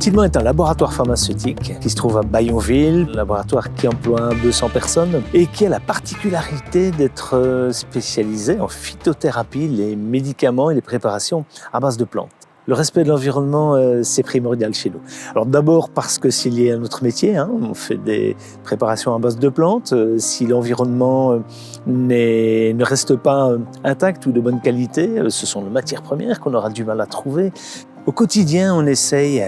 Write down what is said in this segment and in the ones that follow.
Tilmant est un laboratoire pharmaceutique qui se trouve à Bayonville, un laboratoire qui emploie 200 personnes et qui a la particularité d'être spécialisé en phytothérapie, les médicaments et les préparations à base de plantes. Le respect de l'environnement, c'est primordial chez nous. Alors d'abord parce que c'est lié à notre métier, on fait des préparations à base de plantes. Si l'environnement ne reste pas intact ou de bonne qualité, ce sont les matières premières qu'on aura du mal à trouver. Au quotidien, on essaye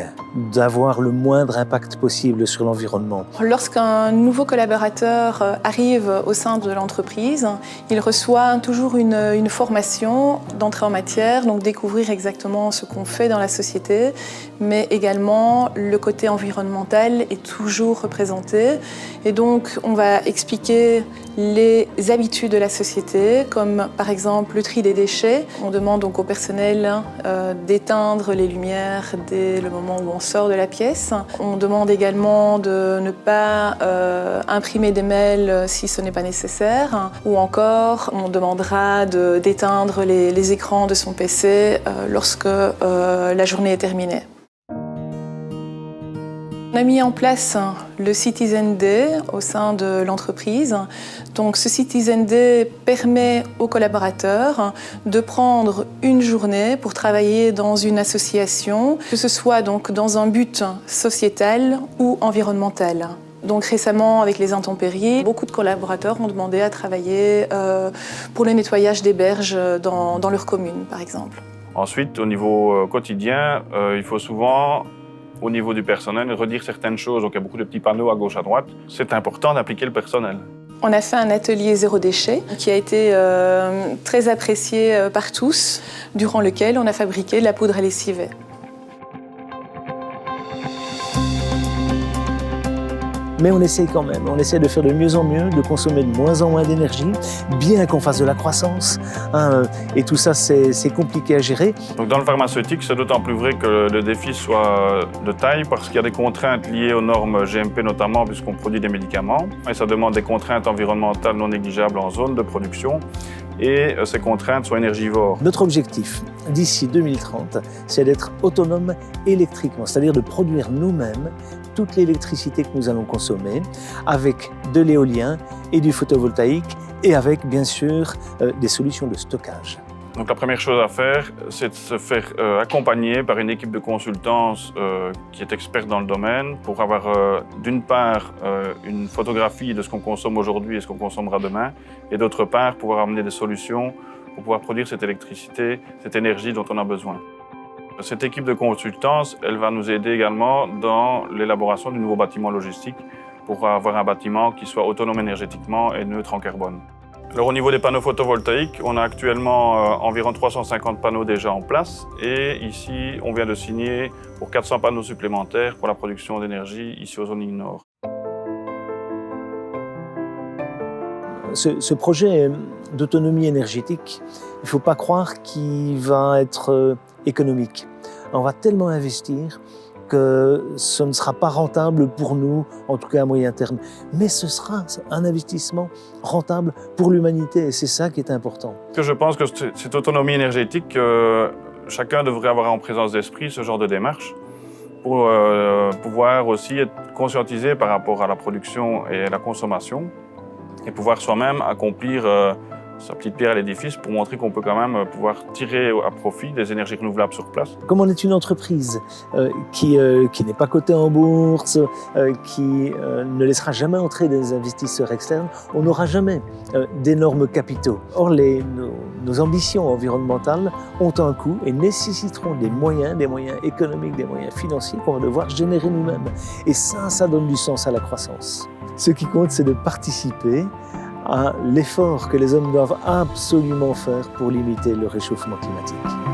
d'avoir le moindre impact possible sur l'environnement. Lorsqu'un nouveau collaborateur arrive au sein de l'entreprise, il reçoit toujours une formation d'entrée en matière, donc découvrir exactement ce qu'on fait dans la société, mais également le côté environnemental est toujours représenté. Et donc, on va expliquer les habitudes de la société, comme par exemple le tri des déchets. On demande donc au personnel d'éteindre les lumières dès le moment où on sort de la pièce. On demande également de ne pas imprimer des mails si ce n'est pas nécessaire. Ou encore, on demandera d'éteindre les écrans de son PC lorsque la journée est terminée. On a mis en place le Citizen Day au sein de l'entreprise. Donc, ce Citizen Day permet aux collaborateurs de prendre une journée pour travailler dans une association, que ce soit donc dans un but sociétal ou environnemental. Donc récemment, avec les intempéries, beaucoup de collaborateurs ont demandé à travailler pour le nettoyage des berges dans leur commune, par exemple. Ensuite, au niveau quotidien, il faut souvent, au niveau du personnel, redire certaines choses. Donc il y a beaucoup de petits panneaux à gauche, à droite. C'est important d'appliquer le personnel. On a fait un atelier zéro déchet qui a été très apprécié par tous, durant lequel on a fabriqué de la poudre à lessiver. Mais on essaye quand même, on essaie de faire de mieux en mieux, de consommer de moins en moins d'énergie, bien qu'on fasse de la croissance. Et tout ça, c'est compliqué à gérer. Donc dans le pharmaceutique, c'est d'autant plus vrai que le défi soit de taille parce qu'il y a des contraintes liées aux normes GMP notamment puisqu'on produit des médicaments. Et ça demande des contraintes environnementales non négligeables en zone de production. Et ces contraintes sont énergivores. Notre objectif, d'ici 2030, c'est d'être autonome électriquement, c'est-à-dire de produire nous-mêmes toute l'électricité que nous allons consommer avec de l'éolien et du photovoltaïque et avec, bien sûr, des solutions de stockage. Donc la première chose à faire, c'est de se faire accompagner par une équipe de consultance qui est experte dans le domaine pour avoir d'une part une photographie de ce qu'on consomme aujourd'hui et ce qu'on consommera demain et d'autre part pouvoir amener des solutions pour pouvoir produire cette électricité, cette énergie dont on a besoin. Cette équipe de consultance, elle va nous aider également dans l'élaboration du nouveau bâtiment logistique pour avoir un bâtiment qui soit autonome énergétiquement et neutre en carbone. Alors, au niveau des panneaux photovoltaïques, on a actuellement environ 350 panneaux déjà en place et ici, on vient de signer pour 400 panneaux supplémentaires pour la production d'énergie ici aux zones Nord. Ce projet d'autonomie énergétique, il ne faut pas croire qu'il va être économique. On va tellement investir que ce ne sera pas rentable pour nous, en tout cas à moyen terme. Mais ce sera un investissement rentable pour l'humanité et c'est ça qui est important. Je pense que cette autonomie énergétique, chacun devrait avoir en présence d'esprit ce genre de démarche pour pouvoir aussi être conscientisé par rapport à la production et à la consommation et pouvoir soi-même accomplir sa petite pierre à l'édifice pour montrer qu'on peut quand même pouvoir tirer à profit des énergies renouvelables sur place. Comme on est une entreprise qui n'est pas cotée en bourse, qui ne laissera jamais entrer des investisseurs externes, on n'aura jamais d'énormes capitaux. Or, nos ambitions environnementales ont un coût et nécessiteront des moyens économiques, des moyens financiers qu'on va devoir générer nous-mêmes. Et ça donne du sens à la croissance. Ce qui compte, c'est de participer à l'effort que les hommes doivent absolument faire pour limiter le réchauffement climatique.